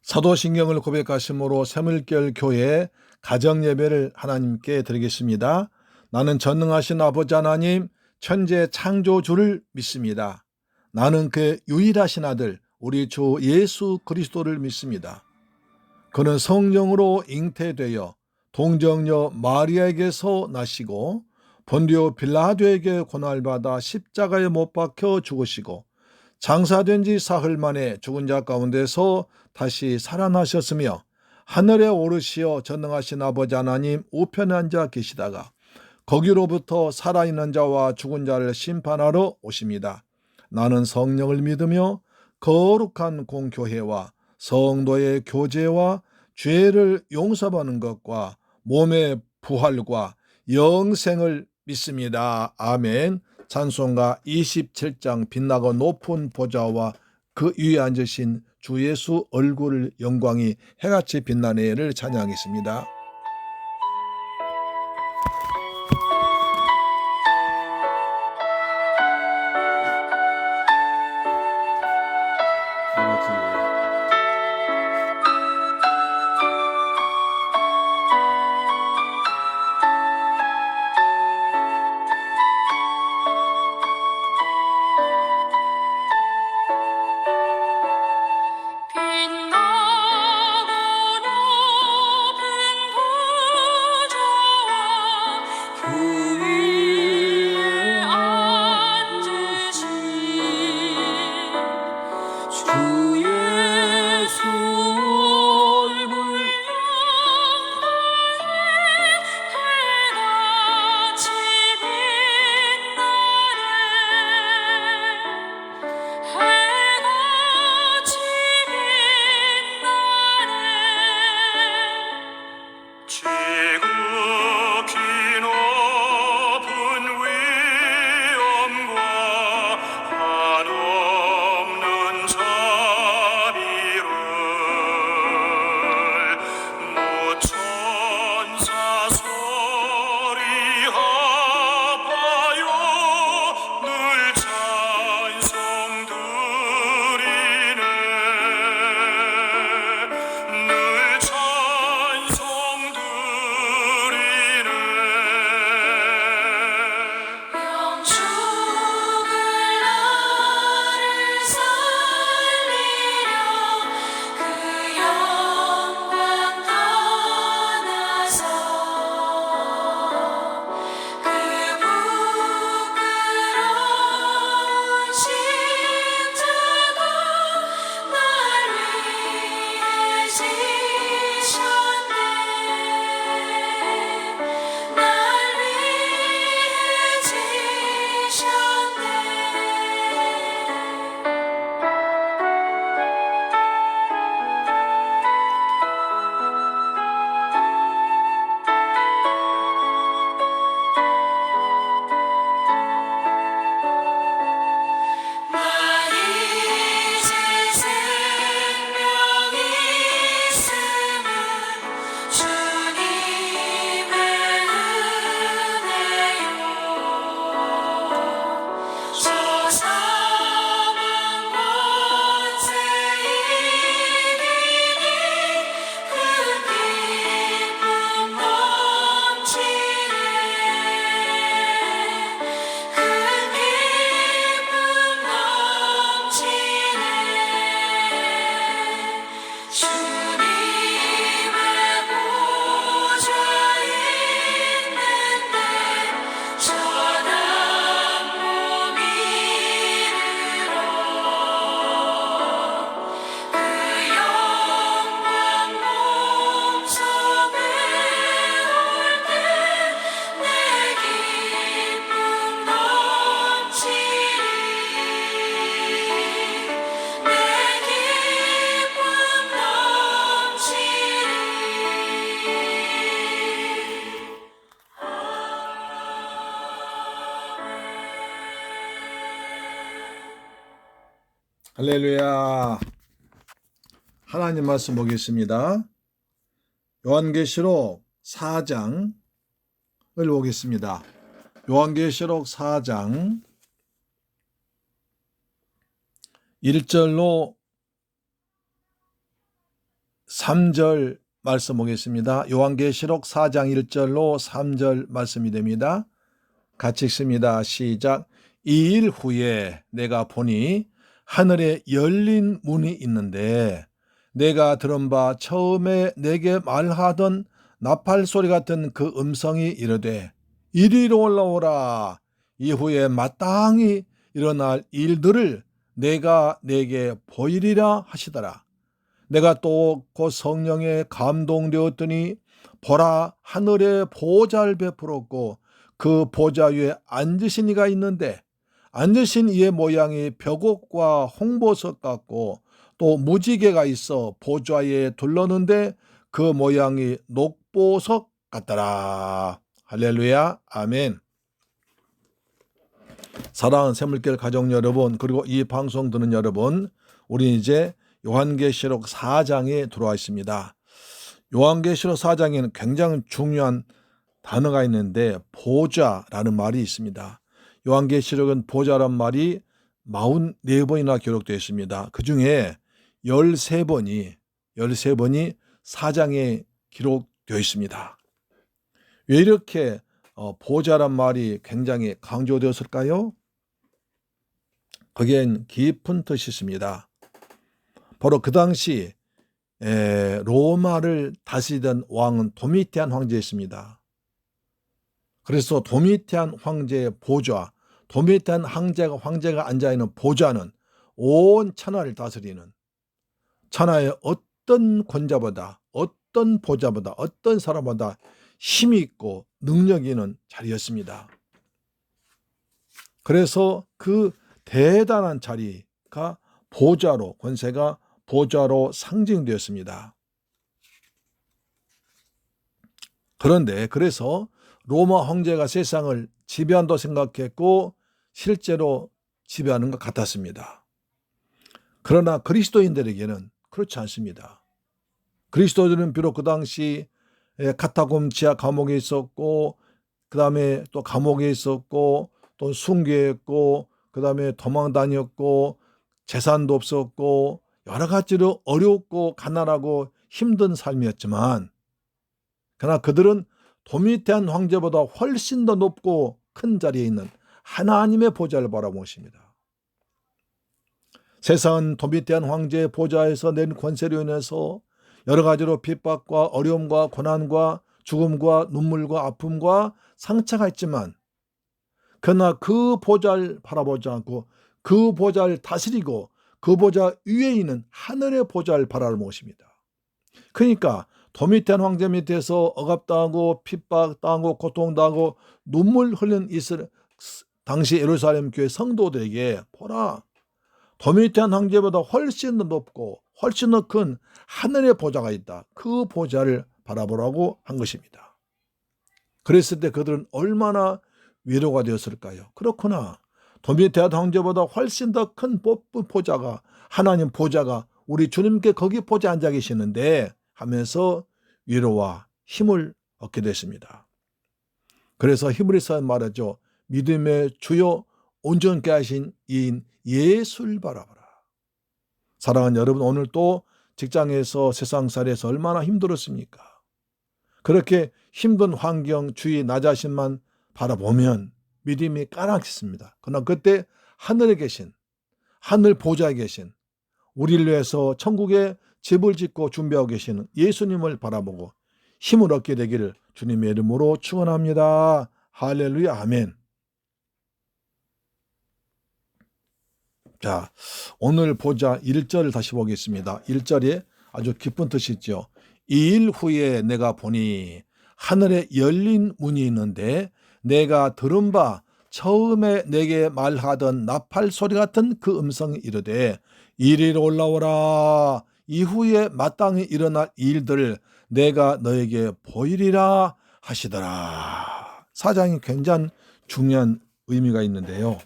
사도신경을 고백하심으로 새물결 교회 가정예배를 하나님께 드리겠습니다. 나는 전능하신 아버지 하나님 천재 창조주를 믿습니다. 나는 그 유일하신 아들 우리 주 예수 그리스도를 믿습니다. 그는 성령으로 잉태되어 동정녀 마리아에게서 나시고 본디오 빌라도에게 고난받아 십자가에 못 박혀 죽으시고 장사된 지 사흘 만에 죽은 자 가운데서 다시 살아나셨으며 하늘에 오르시어 전능하신 아버지 하나님 우편에 앉아 계시다가 거기로부터 살아있는 자와 죽은 자를 심판하러 오십니다. 나는 성령을 믿으며 거룩한 공교회와 성도의 교제와 죄를 용서받는 것과 몸의 부활과 영생을 믿습니다. 아멘. 찬송가 27장 빛나고 높은 보좌와 그 위에 앉으신 주 예수 얼굴 영광이 해같이 빛나네를 찬양하겠습니다. 할렐루야. 하나님 말씀 보겠습니다. 요한계시록 4장을 보겠습니다. 요한계시록 4장 1절로 3절 말씀 보겠습니다. 요한계시록 4장 1절로 3절 말씀이 됩니다. 같이 읽습니다. 시작. 이 일 후에 내가 보니 하늘에 열린 문이 있는데 내가 들은 바 처음에 내게 말하던 나팔 소리 같은 그 음성이 이르되 이리로 올라오라. 이후에 마땅히 일어날 일들을 내가 내게 보이리라 하시더라. 내가 또 곧 성령에 감동되었더니 보라, 하늘에 보좌를 베풀었고 그 보좌 위에 앉으신 이가 있는데 앉으신 이의 모양이 벽옥과 홍보석 같고 또 무지개가 있어 보좌에 둘렀는데 그 모양이 녹보석 같더라. 할렐루야, 아멘. 사랑하는 샘물길 가족 여러분, 그리고 이 방송 듣는 여러분, 우리 이제 요한계시록 4장에 들어와 있습니다. 요한계시록 4장에는 굉장히 중요한 단어가 있는데 보좌라는 말이 있습니다. 요한계시록은 보좌란 말이 44번이나 기록되어 있습니다. 그 중에 13번이 4장에 기록되어 있습니다. 왜 이렇게 보좌란 말이 굉장히 강조되었을까요? 거기엔 깊은 뜻이 있습니다. 바로 그 당시 로마를 다스리던 왕은 도미티안 황제였습니다. 그래서 도미티안 황제의 보좌, 도미티안 황제가 앉아있는 보좌는 온 천하를 다스리는, 천하의 어떤 권자보다, 어떤 보좌보다, 어떤 사람보다 힘이 있고 능력이 있는 자리였습니다. 그래서 그 대단한 자리가 보좌로, 권세가 보좌로 상징되었습니다. 그런데 그래서 로마 황제가 세상을 지배한다고 생각했고 실제로 지배하는 것 같았습니다. 그러나 그리스도인들에게는 그렇지 않습니다. 그리스도인들은 비록 그 당시 카타콤 지하 감옥에 있었고, 그 다음에 또 감옥에 있었고, 또 순교했고, 그 다음에 도망 다녔고, 재산도 없었고, 여러 가지로 어렵고 가난하고 힘든 삶이었지만, 그러나 그들은 도미티안 황제보다 훨씬 더 높고 큰 자리에 있는 하나님의 보좌를 바라보십니다. 세상은 도미티안 황제의 보좌에서 낸 권세로 인해서 여러 가지로 핍박과 어려움과 고난과 죽음과 눈물과 아픔과 상처가 있지만, 그러나 그 보좌를 바라보지 않고 그 보좌를 다스리고 그 보좌 위에 있는 하늘의 보좌를 바라보십니다. 그러니까 도미티안 황제 밑에서 억압당하고 핍박당하고 고통당하고 눈물 흘린 당시 예루살렘 교회 성도들에게 보라, 도미티안 황제보다 훨씬 더 높고 훨씬 더 큰 하늘의 보좌가 있다. 그 보좌를 바라보라고 한 것입니다. 그랬을 때 그들은 얼마나 위로가 되었을까요? 그렇구나. 도미티안 황제보다 훨씬 더 큰 보좌가, 하나님 보좌가 우리 주님께 거기 보좌에 앉아 계시는데 하면서 위로와 힘을 얻게 됐습니다. 그래서 히브리서에 말하죠. 믿음의 주요 온전케 하신 이인 예수를 바라보라. 사랑하는 여러분, 오늘 또 직장에서 세상살이에서 얼마나 힘들었습니까? 그렇게 힘든 환경, 주위 나 자신만 바라보면 믿음이 까맣습니다. 그러나 그때 하늘에 계신, 하늘 보좌에 계신, 우리를 위해서 천국에 집을 짓고 준비하고 계시는 예수님을 바라보고 힘을 얻게 되기를 주님의 이름으로 축원합니다. 할렐루야, 아멘. 자, 오늘 보자 1절을 다시 보겠습니다. 1절에 아주 깊은 뜻이 있죠. 이 일 후에 내가 보니 하늘에 열린 문이 있는데 내가 들은 바 처음에 내게 말하던 나팔 소리 같은 그 음성이 이르되 이리로 올라오라. 이후에 마땅히 일어날 일들을 내가 너에게 보이리라 하시더라. 사장이 굉장히 중요한 의미가 있는데요.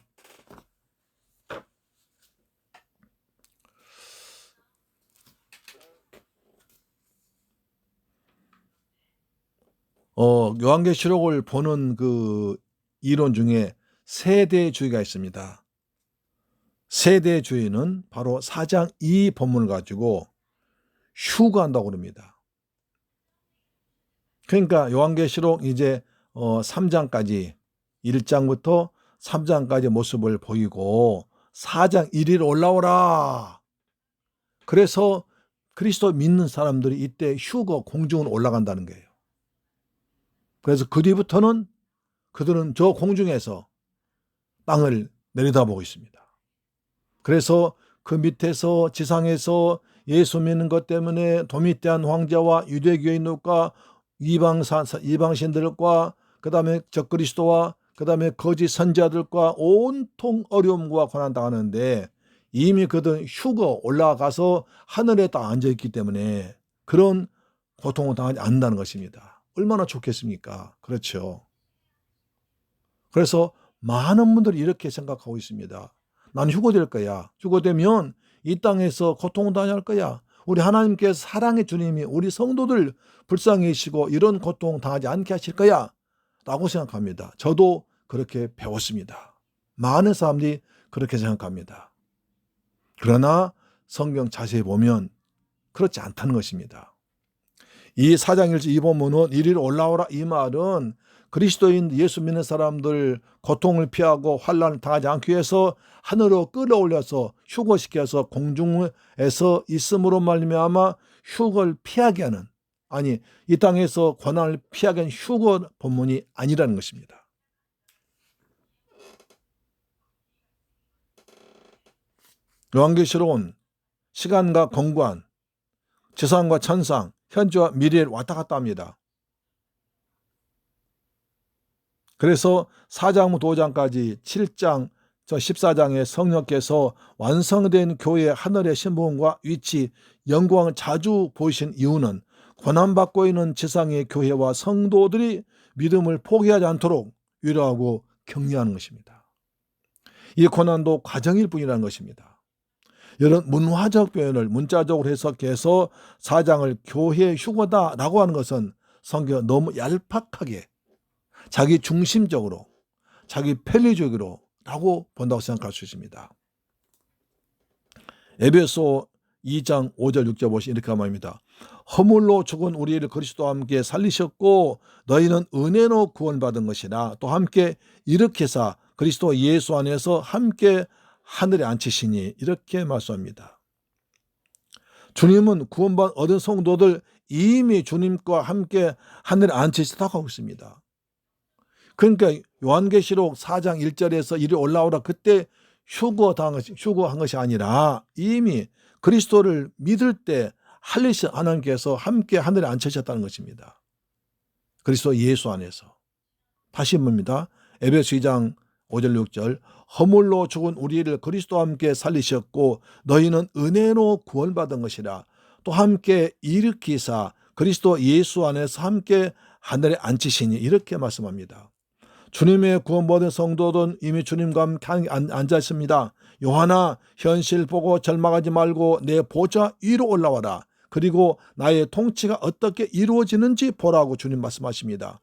요한계시록을 보는 그 이론 중에 세대주의가 있습니다. 세대주의는 바로 4장 2 본문을 가지고 휴거한다고 그럽니다. 그러니까 요한계시록 이제 3장까지 1장부터 3장까지 모습을 보이고 4장 1위로 올라오라. 그래서 그리스도 믿는 사람들이 이때 휴거 공중으로 올라간다는 거예요. 그래서 그 뒤부터는 그들은 저 공중에서 땅을 내려다보고 있습니다. 그래서 그 밑에서 지상에서 예수 믿는 것 때문에 도미떼한 황제와 유대교인들과 이방신들과 그 다음에 적그리스도와 그 다음에 거짓 선지자들과 온통 어려움과 고난 당하는데 이미 그들은 휴거 올라가서 하늘에 딱 앉아있기 때문에 그런 고통을 당하지 않는다는 것입니다. 얼마나 좋겠습니까? 그렇죠. 그래서 많은 분들이 이렇게 생각하고 있습니다. 난 휴거될 거야. 휴거되면 이 땅에서 고통을 당할 거야. 우리 하나님께서 사랑의 주님이 우리 성도들 불쌍히 여기시고 이런 고통 당하지 않게 하실 거야 라고 생각합니다. 저도 그렇게 배웠습니다. 많은 사람들이 그렇게 생각합니다. 그러나 성경 자세히 보면 그렇지 않다는 것입니다. 이 4장 1절 이 본문은 이리로 올라오라 이 말은 그리스도인 예수 믿는 사람들 고통을 피하고 환난을 당하지 않기 위해서 하늘로 끌어올려서 휴거시켜서 공중에서 있음으로 말미암아 휴거를 피하게 하는, 아니 이 땅에서 고난을 피하게 하는 휴거 본문이 아니라는 것입니다. 요한계시록은 시간과 공간, 지상과 천상, 현재와 미래를 왔다 갔다 합니다. 그래서 4장부터 5장까지 7장, 14장의 성령께서 완성된 교회의 하늘의 신분과 위치, 영광을 자주 보이신 이유는 고난받고 있는 지상의 교회와 성도들이 믿음을 포기하지 않도록 위로하고 격려하는 것입니다. 이 고난도 과정일 뿐이라는 것입니다. 이런 문화적 표현을 문자적으로 해석해서 4장을 교회의 휴거다라고 하는 것은 성경이 너무 얄팍하게 자기 중심적으로 자기 편리적으로 라고 본다고 생각할 수 있습니다. 에베소 2장 5절 6절 보시 이렇게 말합니다. 허물로 죽은 우리를 그리스도와 함께 살리셨고 너희는 은혜로 구원받은 것이라 또 함께 일으키사 그리스도 예수 안에서 함께 하늘에 앉히시니 이렇게 말씀합니다. 주님은 구원받은 얻은 성도들 이미 주님과 함께 하늘에 앉히셨다고 하고 있습니다. 그러니까 요한계시록 4장 1절에서 이리 올라오라 그때 휴거한 것이 아니라 이미 그리스도를 믿을 때 할리시 하나님께서 함께 하늘에 앉히셨다는 것입니다. 그리스도 예수 안에서. 다시 봅니다. 에베소 2장 5절 6절 허물로 죽은 우리를 그리스도와 함께 살리셨고 너희는 은혜로 구원받은 것이라 또 함께 일으키사 그리스도 예수 안에서 함께 하늘에 앉히시니 이렇게 말씀합니다. 주님의 구원받은 성도들은 이미 주님과 함께 앉아 있습니다. 요한아 현실 보고 절망하지 말고 내 보좌 위로 올라와라. 그리고 나의 통치가 어떻게 이루어지는지 보라고 주님 말씀하십니다.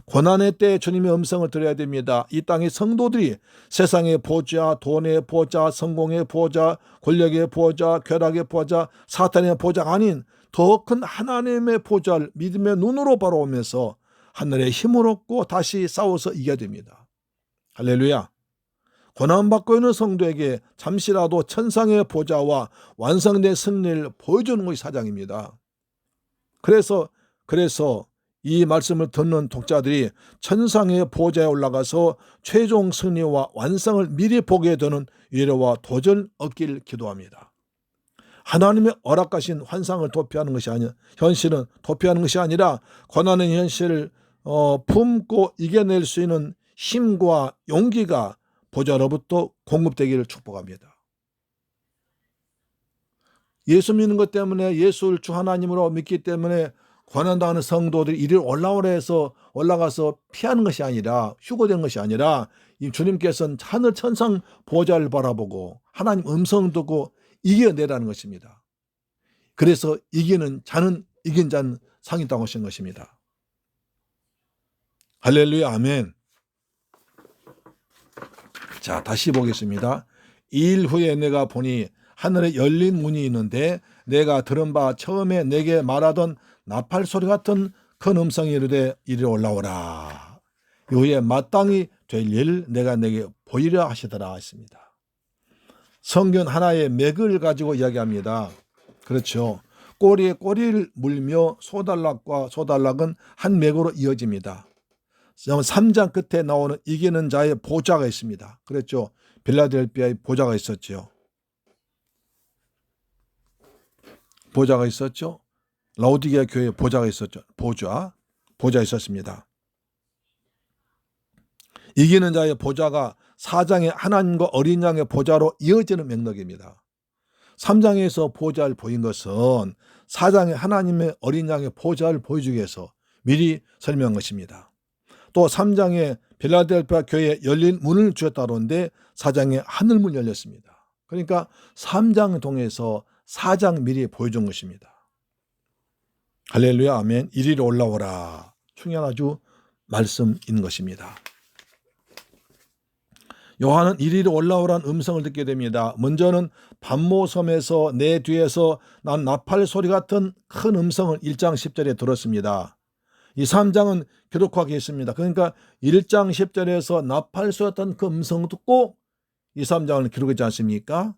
고난의 때 주님의 음성을 들어야 됩니다. 이 땅의 성도들이 세상의 보좌, 돈의 보좌, 성공의 보좌, 권력의 보좌, 쾌락의 보좌, 사탄의 보좌가 아닌 더 큰 하나님의 보좌를 믿음의 눈으로 바라보면서 하늘의 힘을 얻고 다시 싸워서 이겨야 됩니다. 할렐루야. 고난받고 있는 성도에게 잠시라도 천상의 보좌와 완성된 승리를 보여주는 것이 4장입니다. 그래서 이 말씀을 듣는 독자들이 천상의 보좌에 올라가서 최종 승리와 완성을 미리 보게 되는 위로와 도전을 얻기를 기도합니다. 하나님의 허락하신 환상을 도피하는 것이 아니라 현실은 도피하는 것이 아니라 고난의 현실을 품고 이겨낼 수 있는 힘과 용기가 보좌로부터 공급되기를 축복합니다. 예수 믿는 것 때문에 예수를 주 하나님으로 믿기 때문에 고난당하는 성도들이 이리로 올라오라 해서 올라가서 피하는 것이 아니라 휴거되는 것이 아니라 주님께서는 하늘 천상 보좌를 바라보고 하나님 음성 듣고 이겨내라는 것입니다. 그래서 이긴 자는 상이 있다고 하신 것입니다. 할렐루야 아멘. 자 다시 보겠습니다. 2일 후에 내가 보니 하늘에 열린 문이 있는데 내가 들은 바 처음에 내게 말하던 나팔 소리 같은 큰 음성이 이르되 이리 올라오라. 이후에 마땅히 될 일 내가 내게 보이려 하시더라 했습니다. 성경 하나의 맥을 가지고 이야기합니다. 그렇죠. 꼬리에 꼬리를 물며 소달락과 소달락은 한 맥으로 이어집니다. 3장 끝에 나오는 이기는 자의 보좌가 있습니다. 그랬죠. 빌라델피아의 보좌가 있었죠. 보좌가 있었죠. 라오디게아 교회에 보좌가 있었죠. 보좌 있었습니다. 이기는 자의 보좌가 4장의 하나님과 어린 양의 보좌로 이어지는 맥락입니다. 3장에서 보좌를 보인 것은 4장의 하나님의 어린 양의 보좌를 보여주기 위해서 미리 설명한 것입니다. 또 3장에 빌라델피아 교회에 열린 문을 주었다는데 4장에 하늘문 열렸습니다. 그러니까 3장을 통해서 4장 미리 보여준 것입니다. 할렐루야 아멘. 이리로 올라오라. 중요한 아주 말씀인 것입니다. 요한은 이리로 올라오라는 음성을 듣게 됩니다. 먼저는 반모섬에서 내 뒤에서 난 나팔 소리 같은 큰 음성을 1장 10절에 들었습니다. 이 3장은 기록하게 했습니다. 그러니까 1장 10절에서 나팔 소리 같은 그 음성을 듣고 이 3장을 기록했지 않습니까?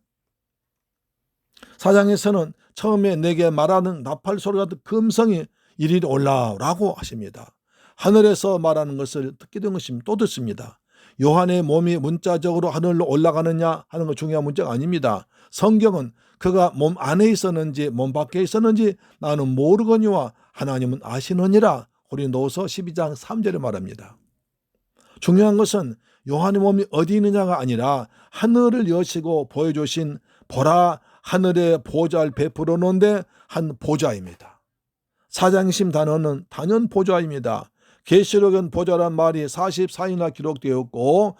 4장에서는 처음에 내게 말하는 나팔 소리 같은 그 음성이 이리로 올라오라고 하십니다. 하늘에서 말하는 것을 듣게 된 것입니다. 또 듣습니다. 요한의 몸이 문자적으로 하늘로 올라가느냐 하는 건 중요한 문제가 아닙니다. 성경은 그가 몸 안에 있었는지 몸 밖에 있었는지 나는 모르거니와 하나님은 아시느니라. 고린도후서 12장 3절에 말합니다. 중요한 것은 요한의 몸이 어디 있느냐가 아니라 하늘을 여시고 보여주신 보라 하늘의 보좌를 베풀어 놓은데 한 보좌입니다. 사장심 단어는 단연 보좌입니다. 계시록은 보좌란 말이 44이나 기록되었고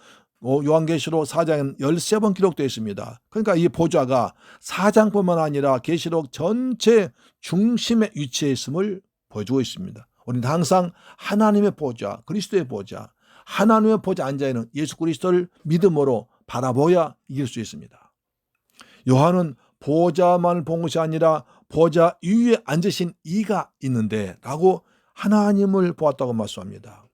요한계시록 4장은 13번 기록되어 있습니다. 그러니까 이 보좌가 4장뿐만 아니라 계시록 전체 중심에 위치해 있음을 보여주고 있습니다. 우리는 항상 하나님의 보좌, 그리스도의 보좌, 하나님의 보좌 앉아있는 예수 그리스도를 믿음으로 바라보야 이길 수 있습니다. 요한은 보좌만 본 것이 아니라 보좌 위에 앉으신 이가 있는데 라고 하나님을 보았다고 말씀합니다.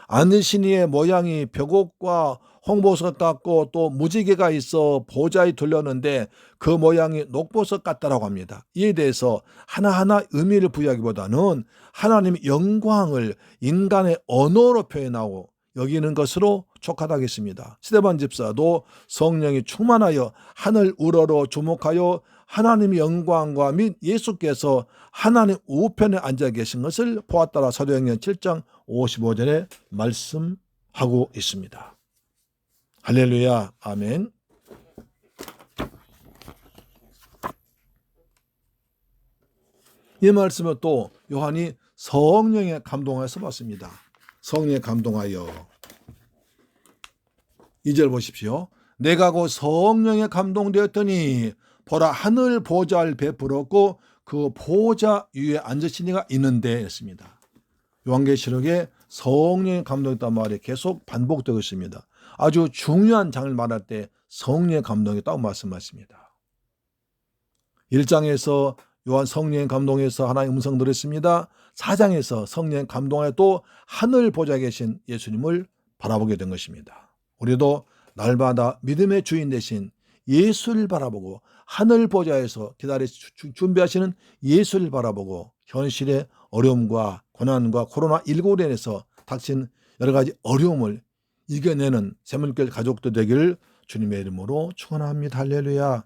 앉으신 이의 모양이 벽옥과 홍보석 같고 또 무지개가 있어 보좌에 둘렸는데 그 모양이 녹보석 같다라고 합니다. 이에 대해서 하나하나 의미를 부여하기보다는 하나님의 영광을 인간의 언어로 표현하고 여기는 것으로 촉하다겠습니다. 스데반 집사도 성령이 충만하여 하늘 우러러 주목하여 하나님의 영광과 및 예수께서 하나님 우편에 앉아 계신 것을 보았다라 사도행전 7장 55절에 말씀하고 있습니다. 할렐루야 아멘. 이 말씀은 또 요한이 성령에 감동하여서 봤습니다. 성령에 감동하여 2절 보십시오. 내가 곧 성령에 감동되었더니 보라 하늘 보좌를 베풀었고 그 보좌 위에 앉으신 이가 있는데 했습니다. 요한계시록에 성령에 감동했단 말이 계속 반복되고 있습니다. 아주 중요한 장을 말할 때 성령에 감동했다고 말씀하십니다. 1장에서 요한 성령에 감동해서 하나님의 음성 들었습니다. 4장에서 성령에 감동하여 또 하늘 보좌에 계신 예수님을 바라보게 된 것입니다. 우리도 날마다 믿음의 주인 되신 예수를 바라보고 하늘 보좌에서 기다려 준비하시는 예수를 바라보고 현실의 어려움과 고난과 코로나19로 인해서 닥친 여러 가지 어려움을 이겨내는 새물교회 가족도 되기를 주님의 이름으로 축원합니다. 할렐루야.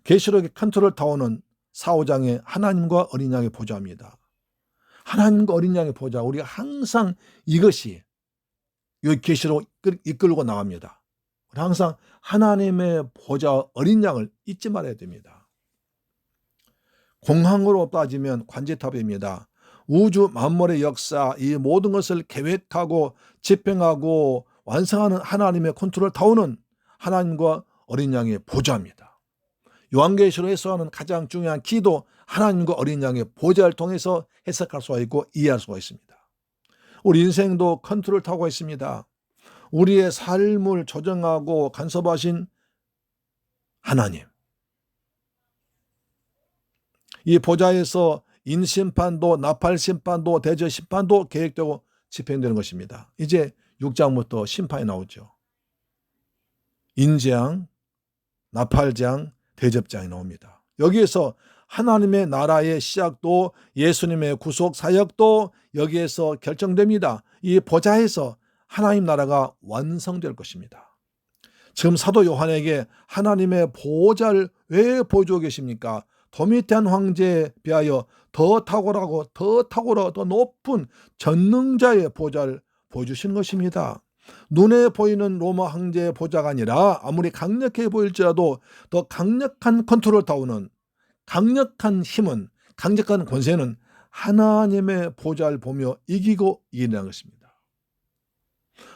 계시록의 컨트롤 타워는 4, 5장의 하나님과 어린 양의 보좌입니다. 하나님과 어린 양의 보좌, 우리가 항상 이것이 이 계시록 이끌고 나갑니다. 항상 하나님의 보좌 어린 양을 잊지 말아야 됩니다. 공항으로 따지면 관제탑입니다. 우주 만물의 역사, 이 모든 것을 계획하고 집행하고 완성하는 하나님의 컨트롤 타워는 하나님과 어린 양의 보좌입니다. 요한계시록에서 하는 가장 중요한 기도, 하나님과 어린 양의 보좌를 통해서 해석할 수가 있고 이해할 수가 있습니다. 우리 인생도 컨트롤 타워가 있습니다. 우리의 삶을 조정하고 간섭하신 하나님. 이 보좌에서 인심판도 나팔심판도 대저심판도 계획되고 집행되는 것입니다. 이제 6장부터 심판이 나오죠. 인재앙, 나팔장, 대접장이 나옵니다. 여기에서 하나님의 나라의 시작도 예수님의 구속 사역도 여기에서 결정됩니다. 이 보좌에서 하나님 나라가 완성될 것입니다. 지금 사도 요한에게 하나님의 보좌를 왜 보여주고 계십니까? 도미티안 황제에 비하여 더 탁월하고 더 높은 전능자의 보좌를 보여주시는 것입니다. 눈에 보이는 로마 황제의 보좌가 아니라 아무리 강력해 보일지라도 더 강력한 컨트롤을 다루는 강력한 힘은, 강력한 권세는 하나님의 보좌를 보며 이기고 이긴다는 것입니다.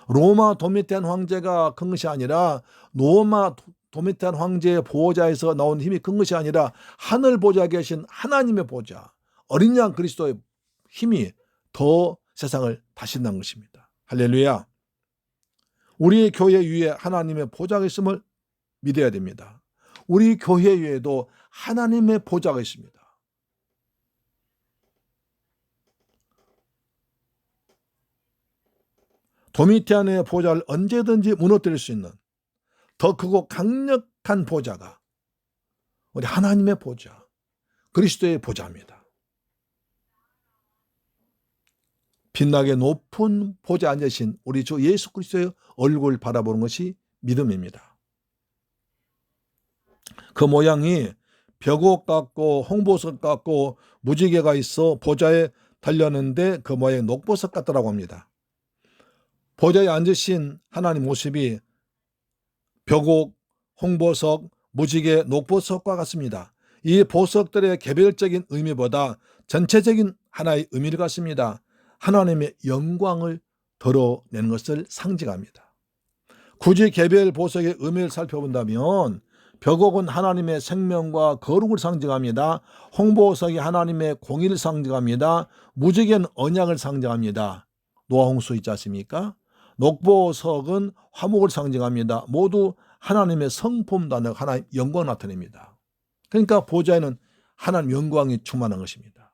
로마 도미티안 황제가 큰 것이 아니라 로마 도미티안 황제의 보좌에서 나온 힘이 큰 것이 아니라 하늘 보좌에 계신 하나님의 보좌, 어린 양 그리스도의 힘이 더 세상을 다신다는 것입니다. 할렐루야. 우리 교회 위에 하나님의 보좌가 있음을 믿어야 됩니다. 우리 교회 위에도 하나님의 보좌가 있습니다. 도미티안의 보좌를 언제든지 무너뜨릴 수 있는 더 크고 강력한 보좌가 우리 하나님의 보좌, 그리스도의 보좌입니다. 빛나게 높은 보좌에 앉으신 우리 주 예수 그리스도의 얼굴을 바라보는 것이 믿음입니다. 그 모양이 벽옥 같고 홍보석 같고 무지개가 있어 보좌에 달렸는데 그 모양이 녹보석 같더라고 합니다. 보좌에 앉으신 하나님 모습이 벽옥, 홍보석, 무지개, 녹보석과 같습니다. 이 보석들의 개별적인 의미보다 전체적인 하나의 의미를 갖습니다. 하나님의 영광을 드러내는 것을 상징합니다. 굳이 개별 보석의 의미를 살펴본다면 벽옥은 하나님의 생명과 거룩을 상징합니다. 홍보석이 하나님의 공의를 상징합니다. 무지개는 언약을 상징합니다. 노아 홍수 있지 않습니까? 녹보석은 화목을 상징합니다. 모두 하나님의 성품 단어, 하나님의 영광을 나타냅니다. 그러니까 보좌에는 하나님 영광이 충만한 것입니다.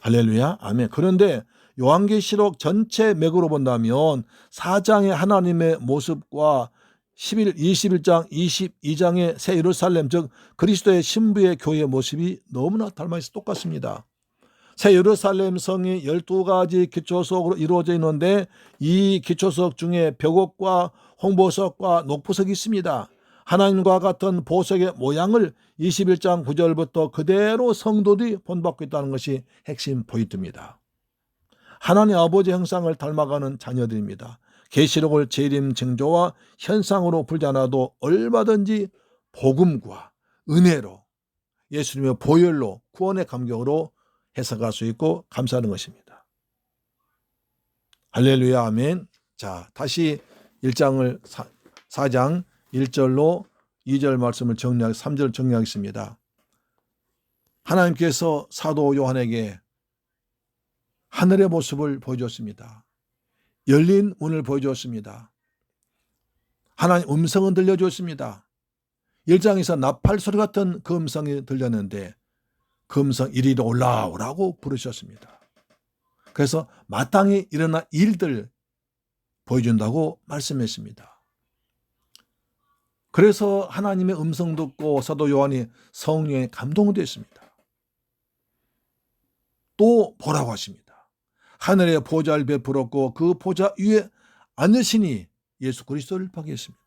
할렐루야, 아멘. 그런데 요한계시록 전체 맥으로 본다면 4장의 하나님의 모습과 21장, 22장의 새 예루살렘, 즉 그리스도의 신부의 교회의 모습이 너무나 닮아 있어 똑같습니다. 새 예루살렘 성이 12가지 기초석으로 이루어져 있는데 이 기초석 중에 벽옥과 홍보석과 녹보석이 있습니다. 하나님과 같은 보석의 모양을 21장 9절부터 그대로 성도들이 본받고 있다는 것이 핵심 포인트입니다. 하나님 아버지 형상을 닮아가는 자녀들입니다. 계시록을 재림 징조와 현상으로 풀지 않아도 얼마든지 복음과 은혜로 예수님의 보혈로 구원의 감격으로 해석할 수 있고 감사하는 것입니다. 할렐루야, 아멘. 자, 다시 4장 1절로 2절 말씀을 3절 정리하겠습니다. 하나님께서 사도 요한에게 하늘의 모습을 보여줬습니다. 열린 문을 보여줬습니다. 하나님 음성은 들려줬습니다. 1장에서 나팔 소리 같은 그 음성이 들렸는데 그 음성 이리로 올라오라고 부르셨습니다. 그래서 마땅히 일어날 일들 보여준다고 말씀했습니다. 그래서 하나님의 음성 듣고 사도 요한이 성령에 감동됐습니다. 또 보라고 하십니다. 하늘의 보좌를 베풀었고 그 보좌 위에 앉으시니 예수 그리스도를 보겠습니다.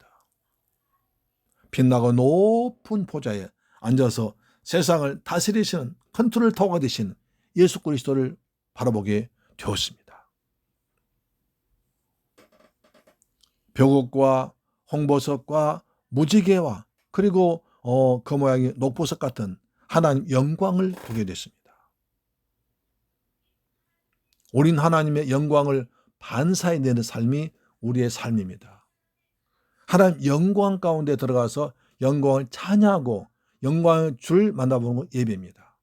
빛나고 높은 보좌에 앉아서 세상을 다스리시는 컨트롤 타워가 되신 예수 그리스도를 바라보게 되었습니다. 벽옥과 홍보석과 무지개와 그리고 그 모양의 녹보석 같은 하나님 영광을 보게 됐습니다. 우린 하나님의 영광을 반사해내는 삶이 우리의 삶입니다. 하나님 영광 가운데 들어가서 영광을 찬양하고 영광의 주를 만나보는 것 예배입니다.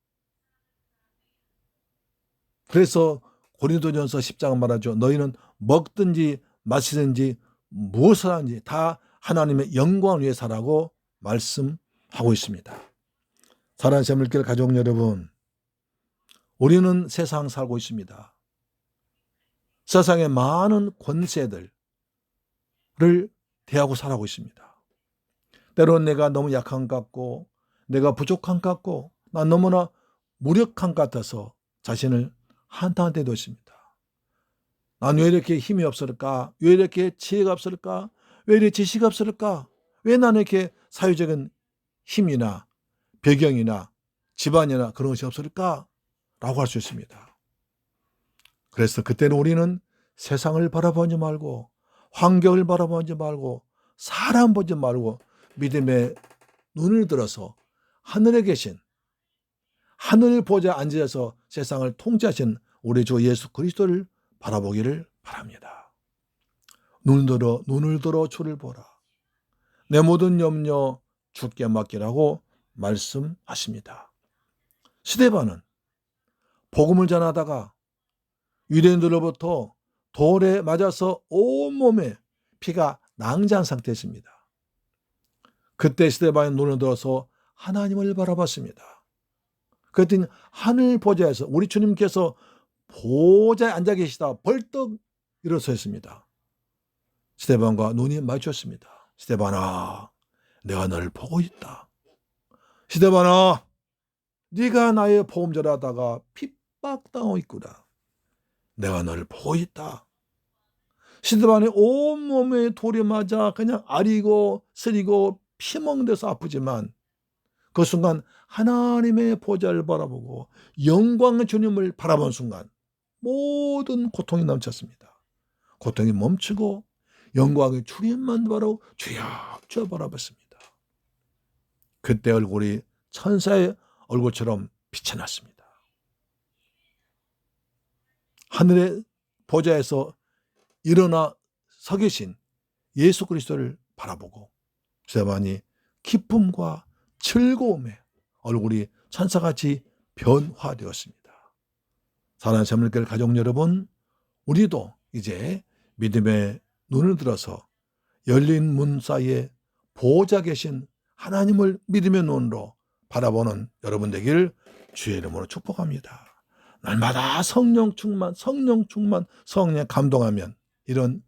그래서 고린도전서 10장은 말하죠. 너희는 먹든지 마시든지 무엇을 하든지 다 하나님의 영광을 위해 살라고 말씀하고 있습니다. 사랑하는 새물길 가족 여러분, 우리는 세상 살고 있습니다. 세상의 많은 권세들을 대하고 살아가고 있습니다. 때로는 내가 너무 약한 것 같고, 내가 부족한 것 같고, 난 너무나 무력한 것 같아서 자신을 한탄할 때도 있습니다. 난 왜 이렇게 힘이 없을까? 왜 이렇게 지혜가 없을까? 왜 이렇게 지식이 없을까? 왜 나는 이렇게 사회적인 힘이나 배경이나 집안이나 그런 것이 없을까? 라고 할 수 있습니다. 그래서 그때는 우리는 세상을 바라보지 말고, 환경을 바라보지 말고, 사람 보지 말고 믿음의 눈을 들어서 하늘에 계신, 하늘 보좌에 앉아서 세상을 통치하신 우리 주 예수 그리스도를 바라보기를 바랍니다. 눈을 들어 주를 보라. 내 모든 염려 주께 맡기라고 말씀하십니다. 스데반은 복음을 전하다가 유대인들로부터 돌에 맞아서 온몸에 피가 낭자한 상태였습니다. 그때 스데반이 눈을 들어서 하나님을 바라봤습니다. 그랬더니 하늘 보좌에서 우리 주님께서 보좌에 앉아 계시다 벌떡 일어섰습니다. 스데반과 눈이 마주쳤습니다. 스데반아, 내가 너를 보고 있다. 스데반아, 네가 나의 복음 전하다가 핍박당하고 있구나. 내가 너를 보고 있다. 스데반의 온몸에 돌이 맞아 그냥 아리고 쓰리고 피멍 돼서 아프지만 그 순간 하나님의 보좌를 바라보고 영광의 주님을 바라본 순간 모든 고통이 넘쳤습니다. 고통이 멈추고 영광의 주님만 바라보고 주여 주여 바라봤습니다. 그때 얼굴이 천사의 얼굴처럼 빛이 났습니다. 하늘의 보좌에서 일어나 서 계신 예수 그리스도를 바라보고 스데반이 기쁨과 즐거움에 얼굴이 천사같이 변화되었습니다. 사랑하는 새물길 가족 여러분, 우리도 이제 믿음의 눈을 들어서 열린 문 사이에 보호자 계신 하나님을 믿음의 눈으로 바라보는 여러분 되기를 주의 이름으로 축복합니다. 날마다 성령 충만, 성령에 감동하면 이런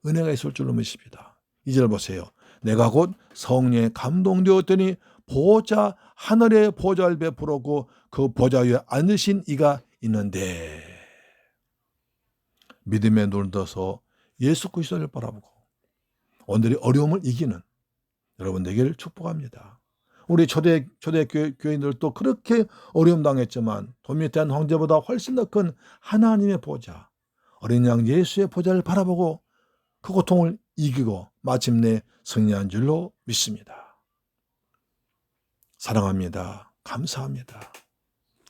은혜가 있을 줄로 믿습니다. 2절 보세요. 내가 곧 성령에 감동되었더니 보좌 하늘의 보좌를 베풀었고 그 보좌 위에 앉으신 이가 있는데, 믿음의 눈을 떠서 예수 그리스도를 바라보고 오늘의 어려움을 이기는 여러분 되기를 축복합니다. 우리 초대교인들도 그렇게 어려움 당했지만 도미탄 황제보다 훨씬 더 큰 하나님의 보좌, 어린 양 예수의 보좌를 바라보고 그 고통을 이기고 마침내 승리한 줄로 믿습니다. 사랑합니다. 감사합니다.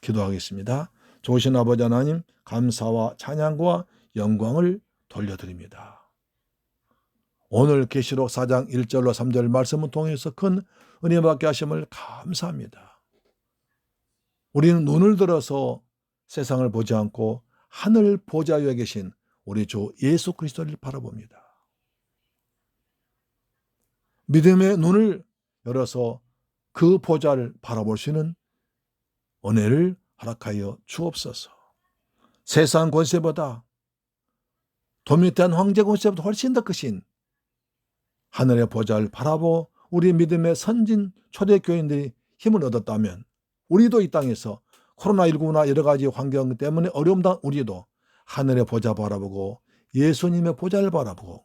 기도하겠습니다. 좋으신 아버지 하나님, 감사와 찬양과 영광을 돌려드립니다. 오늘 계시록 4장 1절로 3절 말씀을 통해서 큰 은혜 받게 하심을 감사합니다. 우리는 눈을 들어서 세상을 보지 않고 하늘 보좌 위에 계신 우리 주 예수 그리스도를 바라봅니다. 믿음의 눈을 열어서 그 보좌를 바라볼 수 있는 은혜를 허락하여 주옵소서. 세상 권세보다 도미탄 황제 권세보다 훨씬 더 크신 하늘의 보좌를 바라보 우리 믿음의 선진 초대교인들이 힘을 얻었다면 우리도 이 땅에서 코로나19나 여러 가지 환경 때문에 어려움 당한 우리도 하늘의 보좌 바라보고 예수님의 보좌를 바라보고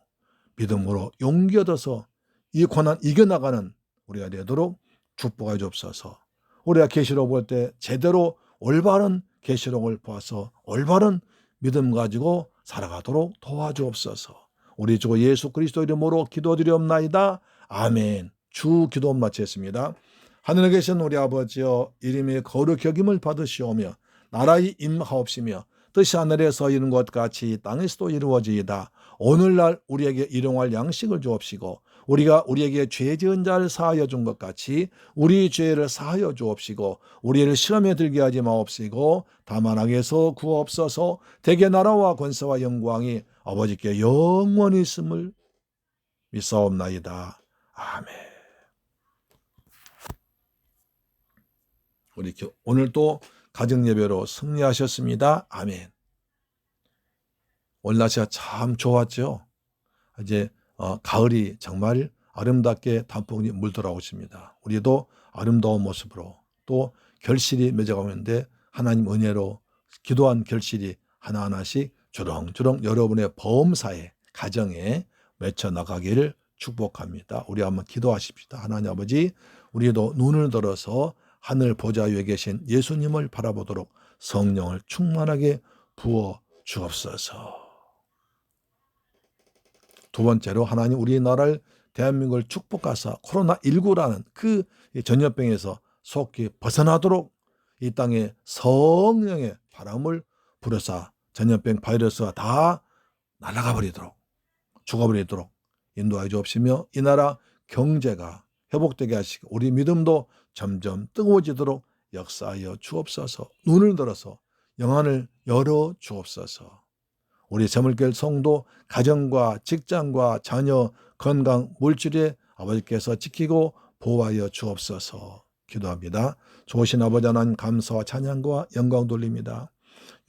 믿음으로 용기 얻어서 이 고난 이겨나가는 우리가 되도록 축복해 주옵소서. 우리가 계시록 볼 때 제대로 올바른 계시록을 보아서 올바른 믿음 가지고 살아가도록 도와주옵소서. 우리 주 예수 그리스도 이름으로 기도드리옵나이다. 아멘. 주 기도 마치겠습니다. 하늘에 계신 우리 아버지여, 이름이 거룩히 여김을 받으시오며 나라의 임하옵시며 뜻이 하늘에서 이룬 것 같이 땅에서도 이루어지이다. 오늘날 우리에게 일용할 양식을 주옵시고 우리가 우리에게 죄 지은 자를 사하여 준 것 같이 우리 죄를 사하여 주옵시고 우리를 시험에 들게 하지 마옵시고 다만 악에서 구하옵소서. 대개 나라와 권세와 영광이 아버지께 영원히 있음을 믿사옵나이다. 아멘. 우리 오늘도 가정예배로 승리하셨습니다. 아멘. 오늘 날씨가 참 좋았죠. 이제 가을이 정말 아름답게 단풍이 물들어오고 있습니다. 우리도 아름다운 모습으로 또 결실이 맺어가고 있는데 하나님 은혜로 기도한 결실이 하나하나씩 주렁주렁 여러분의 범사에 가정에 맺혀 나가기를 축복합니다. 우리 한번 기도하십시다. 하나님 아버지, 우리도 눈을 들어서 하늘 보좌 위에 계신 예수님을 바라보도록 성령을 충만하게 부어 주옵소서. 두 번째로 하나님 우리나라를 대한민국을 축복하사 코로나19라는 그 전염병에서 속히 벗어나도록 이 땅에 성령의 바람을 불어사 전염병 바이러스가 다 날아가 버리도록 죽어버리도록 인도하여 주옵시며 이 나라 경제가 회복되게 하시고 우리 믿음도 점점 뜨거워지도록 역사하여 주옵소서. 눈을 들어서 영안을 열어 주옵소서. 우리 저물결 성도 가정과 직장과 자녀 건강 물질에 아버지께서 지키고 보호하여 주옵소서 기도합니다. 좋으신 아버지 하나님 감사와 찬양과 영광 돌립니다.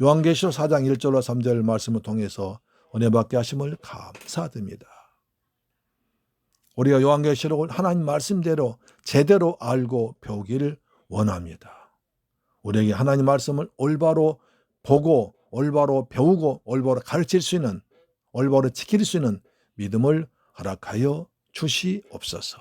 요한계시록 4장 1절로 3절 말씀을 통해서 은혜 받게 하심을 감사드립니다. 우리가 요한계시록을 하나님 말씀대로 제대로 알고 배우기를 원합니다. 우리에게 하나님 말씀을 올바로 보고 올바로 배우고 올바로 가르칠 수 있는 올바로 지킬 수 있는 믿음을 허락하여 주시옵소서.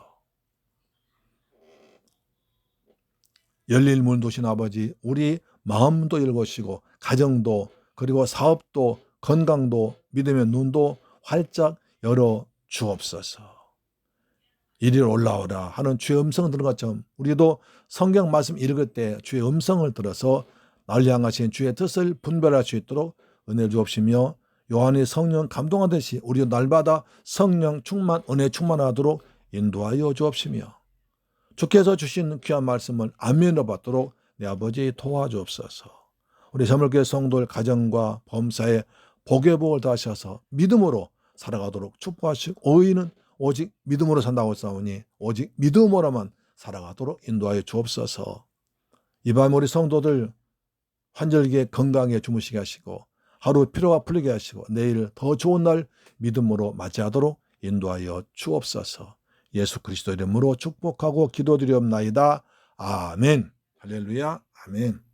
열릴 문 두신 아버지, 우리 마음도 열고시고 가정도 그리고 사업도 건강도 믿음의 눈도 활짝 열어 주옵소서. 이리로 올라오라 하는 주의 음성을 들은 것처럼 우리도 성경 말씀 읽을 때 주의 음성을 들어서 나를 향하신 주의 뜻을 분별할 수 있도록 은혜를 주옵시며 요한이 성령 감동하듯이 우리도 날마다 성령 충만, 은혜 충만하도록 인도하여 주옵시며 주께서 주신 귀한 말씀을 안면으로 받도록 내 아버지 도와주옵소서. 우리 저물교회 성도들 가정과 범사에 복의 복을 다하셔서 믿음으로 살아가도록 축복하시고 오이는 오직 믿음으로 산다고 싸우니 오직 믿음으로만 살아가도록 인도하여 주옵소서. 이 밤 우리 성도들 환절기에 건강에 주무시게 하시고 하루 피로가 풀리게 하시고 내일 더 좋은 날 믿음으로 맞이하도록 인도하여 주옵소서. 예수 그리스도 이름으로 축복하고 기도드리옵나이다. 아멘. 할렐루야. 아멘.